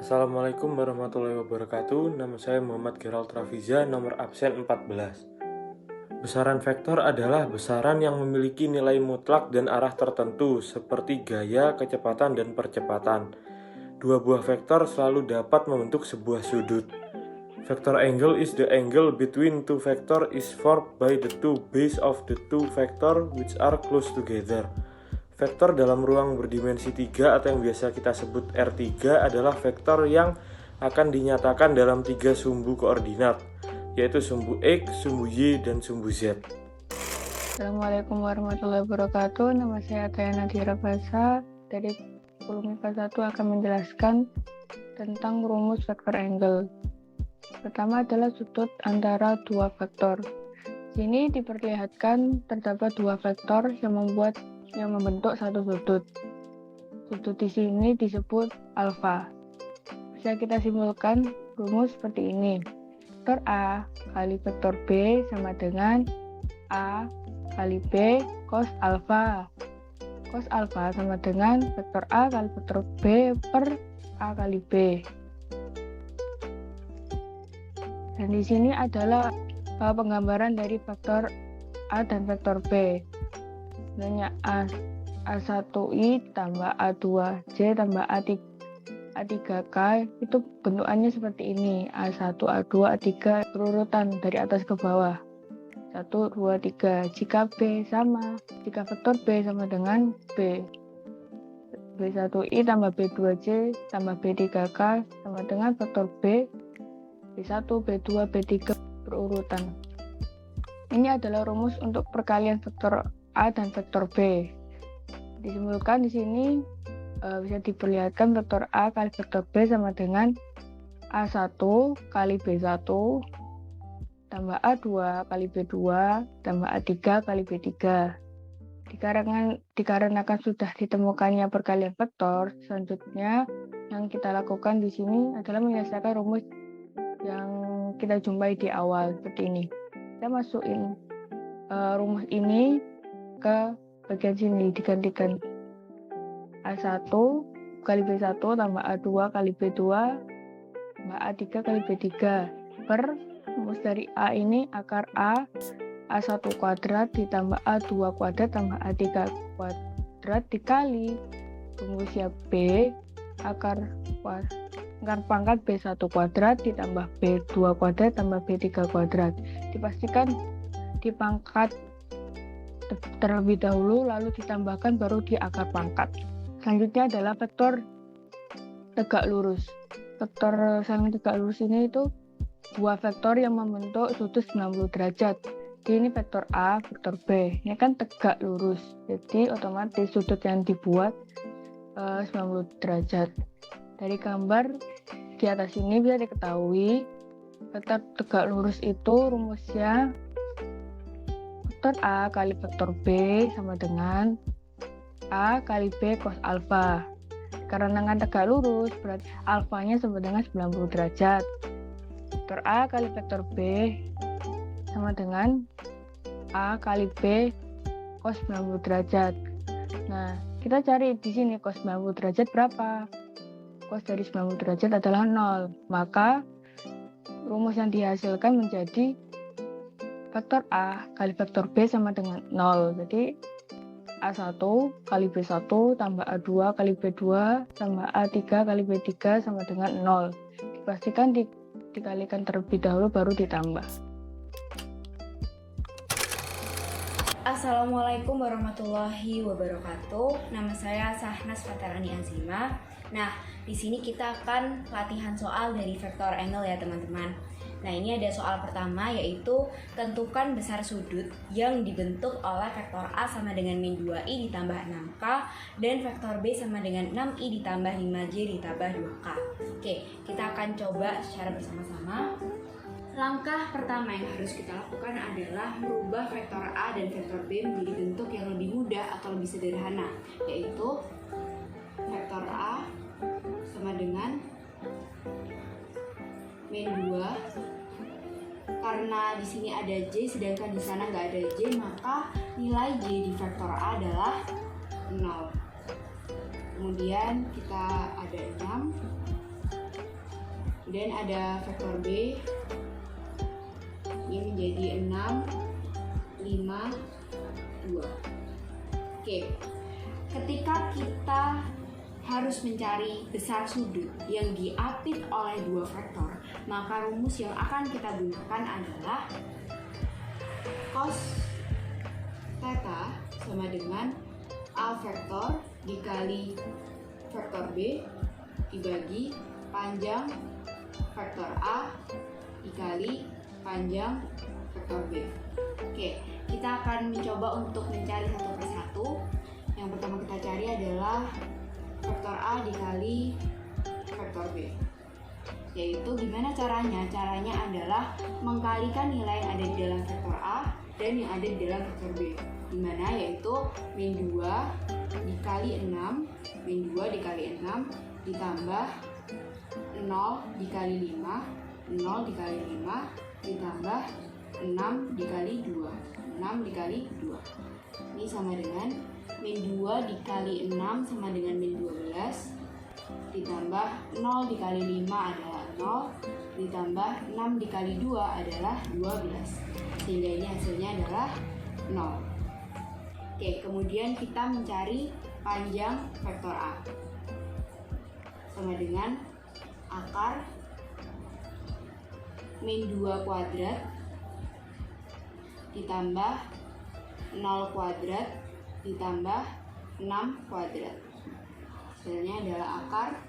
Assalamualaikum warahmatullahi wabarakatuh. Nama saya Muhammad Gerald Rafiza, nomor absen 14. Besaran vektor adalah besaran yang memiliki nilai mutlak dan arah tertentu, seperti gaya, kecepatan, dan percepatan. Dua buah vektor selalu dapat membentuk sebuah sudut. Vector angle is the angle between two vector is formed by the two base of the two vector which are close together. Vektor dalam ruang berdimensi 3 atau yang biasa kita sebut R3 adalah vektor yang akan dinyatakan dalam 3 sumbu koordinat, yaitu sumbu X, sumbu Y, dan sumbu Z. Assalamualaikum warahmatullahi wabarakatuh. Nama saya Ataya Nadira Basa. Dari kurikulum IPA 1 akan menjelaskan tentang rumus vektor angle. Pertama adalah sudut antara dua vektor. Sini diperlihatkan terdapat dua vektor yang membentuk satu sudut. Sudut di sini disebut alfa. Bisa kita simpulkan rumus seperti ini. Vektor A kali vektor B sama dengan A kali B cos alfa. Cos alfa sama dengan vektor A kali vektor B per A kali B. Dan di sini adalah penggambaran dari vektor A dan vektor B. Sebenarnya A1I tambah A2J tambah A3K itu bentukannya seperti ini. A1, A2, A3 berurutan dari atas ke bawah. 1, 2, 3. Jika vektor B sama dengan B1I tambah B2J tambah B3K sama dengan vektor B1, B2, B3 berurutan. Ini adalah rumus untuk perkalian vektor A dan vektor B. Disimpulkan di sini bisa diperlihatkan vektor A kali vektor B sama dengan A1 kali B1 tambah A2 kali B2 tambah A3 kali B3. Dikarenakan sudah ditemukannya perkalian vektor, selanjutnya yang kita lakukan di sini adalah menyelesaikan rumus yang kita jumpai di awal seperti ini. Kita masukin rumus ini ke bagian sini, digantikan A1 kali B1 tambah A2 kali B2 tambah A3 kali B3 per rumus dari A ini akar A1 kuadrat ditambah A2 kuadrat tambah A3 kuadrat dikali rumusnya B akar pangkat B1 kuadrat ditambah B2 kuadrat tambah B3 kuadrat. Dipastikan dipangkat terlebih dahulu lalu ditambahkan baru di akar pangkat. Selanjutnya adalah vektor tegak lurus. Vektor saling tegak lurus ini itu dua vektor yang membentuk sudut 90 derajat. Jadi ini vektor A, vektor B. Ini kan tegak lurus. Jadi otomatis sudut yang dibuat 90 derajat. Dari gambar di atas ini bisa diketahui vektor tegak lurus itu rumusnya vektor A kali vektor B sama dengan A kali B cos alfa. Karena dengan tegak lurus berarti alfanya sama dengan 90 derajat. Vektor A kali vektor B sama dengan A kali B cos 90 derajat. Nah, kita cari di sini cos 90 derajat berapa? Cos dari 90 derajat adalah 0. Maka rumus yang dihasilkan menjadi vektor A kali vektor B sama dengan 0. Jadi A1 kali B1 tambah A2 kali B2 tambah A3 kali B3 sama dengan 0. Dipastikan dikalikan terlebih dahulu baru ditambah. Assalamualaikum warahmatullahi wabarakatuh. Nama saya Sahnas Fatarani Azima. Nah, di sini kita akan latihan soal dari vektor angle ya teman-teman. Nah, ini ada soal pertama yaitu tentukan besar sudut yang dibentuk oleh vektor A sama dengan min 2i ditambah 6k dan vektor B sama dengan 6i ditambah 5j ditambah 2k. Oke, kita akan coba secara bersama-sama. Langkah pertama yang harus kita lakukan adalah merubah vektor A dan vektor B menjadi bentuk yang lebih mudah atau lebih sederhana, yaitu vektor A sama dengan min 2. Karena di sini ada J sedangkan di sana nggak ada J, maka nilai J di vektor A adalah 0. Kemudian kita ada 6 Kemudian ada vektor B, ini menjadi 6, 5, 2. Oke, ketika kita harus mencari besar sudut yang diapit oleh dua vektor, maka rumus yang akan kita gunakan adalah cos theta sama dengan A vektor dikali vektor B dibagi panjang vektor A dikali panjang vektor B. Oke, kita akan mencoba untuk mencari satu persatu. Yang pertama kita cari adalah vektor A dikali vektor B. Yaitu gimana caranya? Caranya adalah mengkalikan nilai yang ada di dalam vektor A dan yang ada di dalam vektor B. Dimana yaitu min 2 dikali 6, min 2 dikali 6 ditambah 0 dikali 5, 0 dikali 5 ditambah 6 dikali 2, 6 dikali 2. Ini sama dengan min 2 dikali 6 sama dengan min 12 ditambah 0 dikali 5 adalah 0 ditambah 6 dikali 2 adalah 12, sehingga ini hasilnya adalah 0. Oke, kemudian kita mencari panjang vektor A sama dengan akar min 2 kuadrat ditambah 0 kuadrat ditambah 6 kuadrat. Hasilnya adalah akar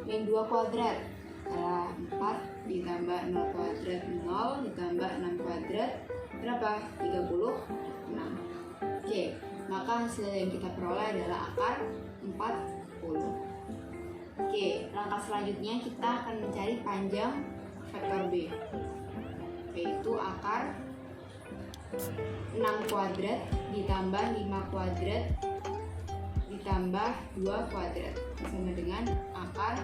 min 2 kuadrat adalah 4 ditambah 0 kuadrat 0 ditambah 6 kuadrat berapa? 36. Oke, maka hasil yang kita peroleh adalah akar 40. Oke, langkah selanjutnya kita akan mencari panjang vektor B, yaitu akar 6 kuadrat ditambah 5 kuadrat ditambah 2 kuadrat sama dengan akar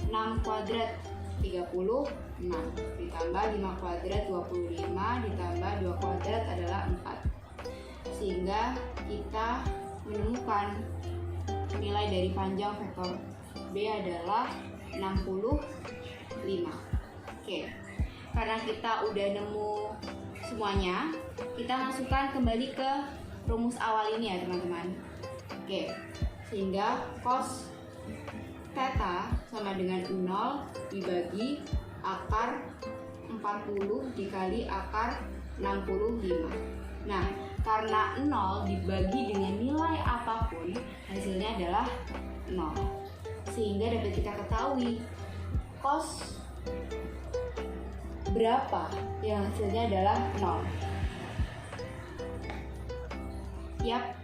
6 kuadrat 36 ditambah 5 kuadrat 25 ditambah 2 kuadrat adalah 4, sehingga kita menemukan nilai dari panjang vektor B adalah 65. Oke, karena kita udah nemu semuanya, kita masukkan kembali ke rumus awal ini ya teman-teman. Oke, sehingga cos theta sama dengan 0 dibagi akar 40 dikali akar 65. Nah, karena 0 dibagi dengan nilai apapun, hasilnya adalah 0. Sehingga dapat kita ketahui cos berapa yang hasilnya adalah 0. Yap,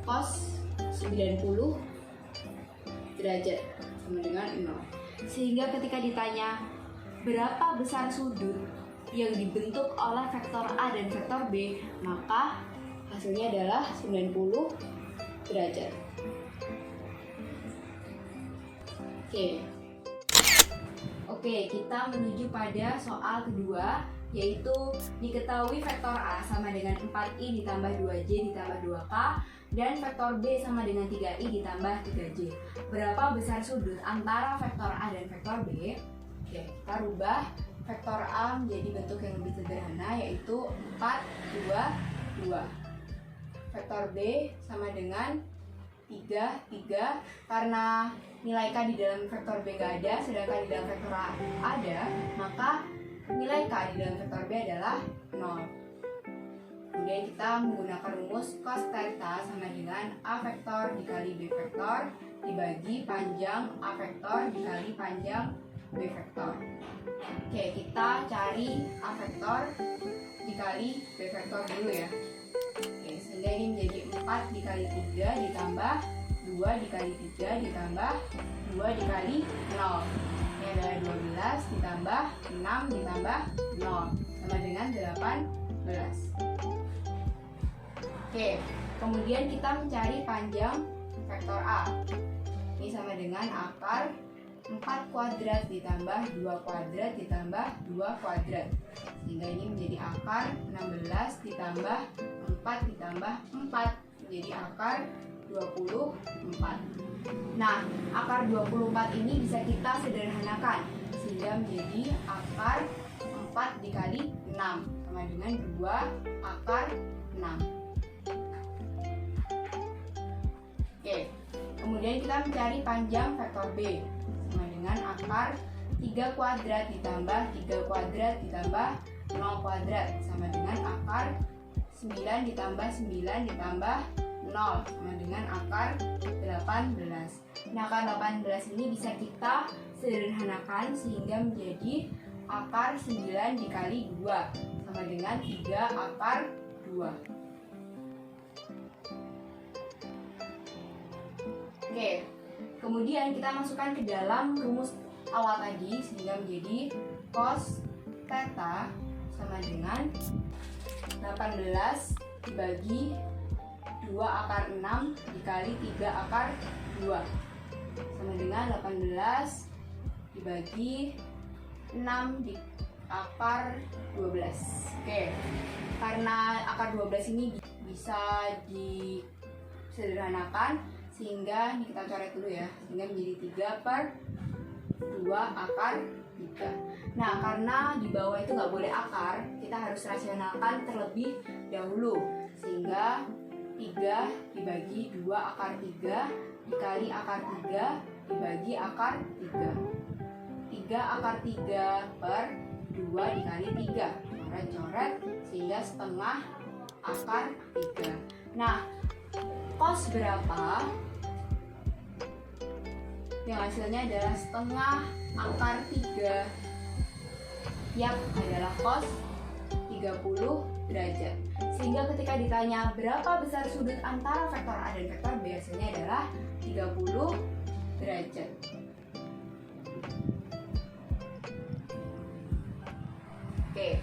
cos 90 derajat sama dengan 0. Sehingga ketika ditanya berapa besar sudut yang dibentuk oleh vektor A dan vektor B, maka hasilnya adalah 90 derajat. Oke, kita menuju pada soal kedua, yaitu diketahui vektor A sama dengan 4i ditambah 2j ditambah 2k dan vektor B sama dengan 3i ditambah 3j. Berapa besar sudut antara vektor A dan vektor B? Oke, kita rubah vektor A menjadi bentuk yang lebih sederhana, yaitu 4, 2, 2. Vektor B sama dengan 3, 3. Karena nilai K di dalam vektor B nggak ada, sedangkan di dalam vektor A ada, maka nilai K di dalam vektor B adalah 0. Kemudian kita menggunakan rumus cos theta sama dengan A vektor dikali B vektor dibagi panjang A vektor dikali panjang B vektor. Oke, kita cari A vektor dikali B vektor dulu ya. Oke, sehingga ini menjadi 4 dikali 3 ditambah 2 dikali 3 ditambah 2 dikali 0. Ini adalah 12 ditambah 6 ditambah 0 sama dengan 18. Oke, kemudian kita mencari panjang vektor A. Ini sama dengan akar 4 kuadrat ditambah 2 kuadrat ditambah 2 kuadrat. Sehingga ini menjadi akar 16 ditambah 4 ditambah 4 menjadi akar 24. Nah, akar 24 ini bisa kita sederhanakan. Sehingga sehingga menjadi akar 4 dikali 6 sama dengan 2 akar 6. Oke, kemudian kita mencari panjang vektor B sama dengan akar 3 kuadrat ditambah 3 kuadrat ditambah 0 kuadrat sama dengan akar 9 ditambah 9 ditambah 0 sama dengan akar 18. Nah, akar 18 ini bisa kita sederhanakan sehingga menjadi akar 9 dikali 2 sama dengan 3 akar 2. Oke, kemudian kita masukkan ke dalam rumus awal tadi sehingga menjadi cos theta sama dengan 18 dibagi 2 akar 6 dikali 3 akar 2 sama dengan 18 dibagi 6 di akar 12. Oke, karena akar 12 ini bisa disederhanakan sehingga ini kita coret dulu ya, sehingga menjadi 3 per 2 akar 3. Nah, karena di bawah itu nggak boleh akar, kita harus rasionalkan terlebih dahulu, sehingga 3 dibagi 2 akar 3 dikali akar 3 dibagi akar 3. 3 akar 3 per 2 dikali 3. Coret-coret sehingga setengah akar 3. Nah, cos berapa? Yang hasilnya adalah setengah akar 3. Yap, adalah cos 30 derajat. Sehingga ketika ditanya berapa besar sudut antara vektor A dan vektor B, hasilnya adalah 30 derajat. Oke,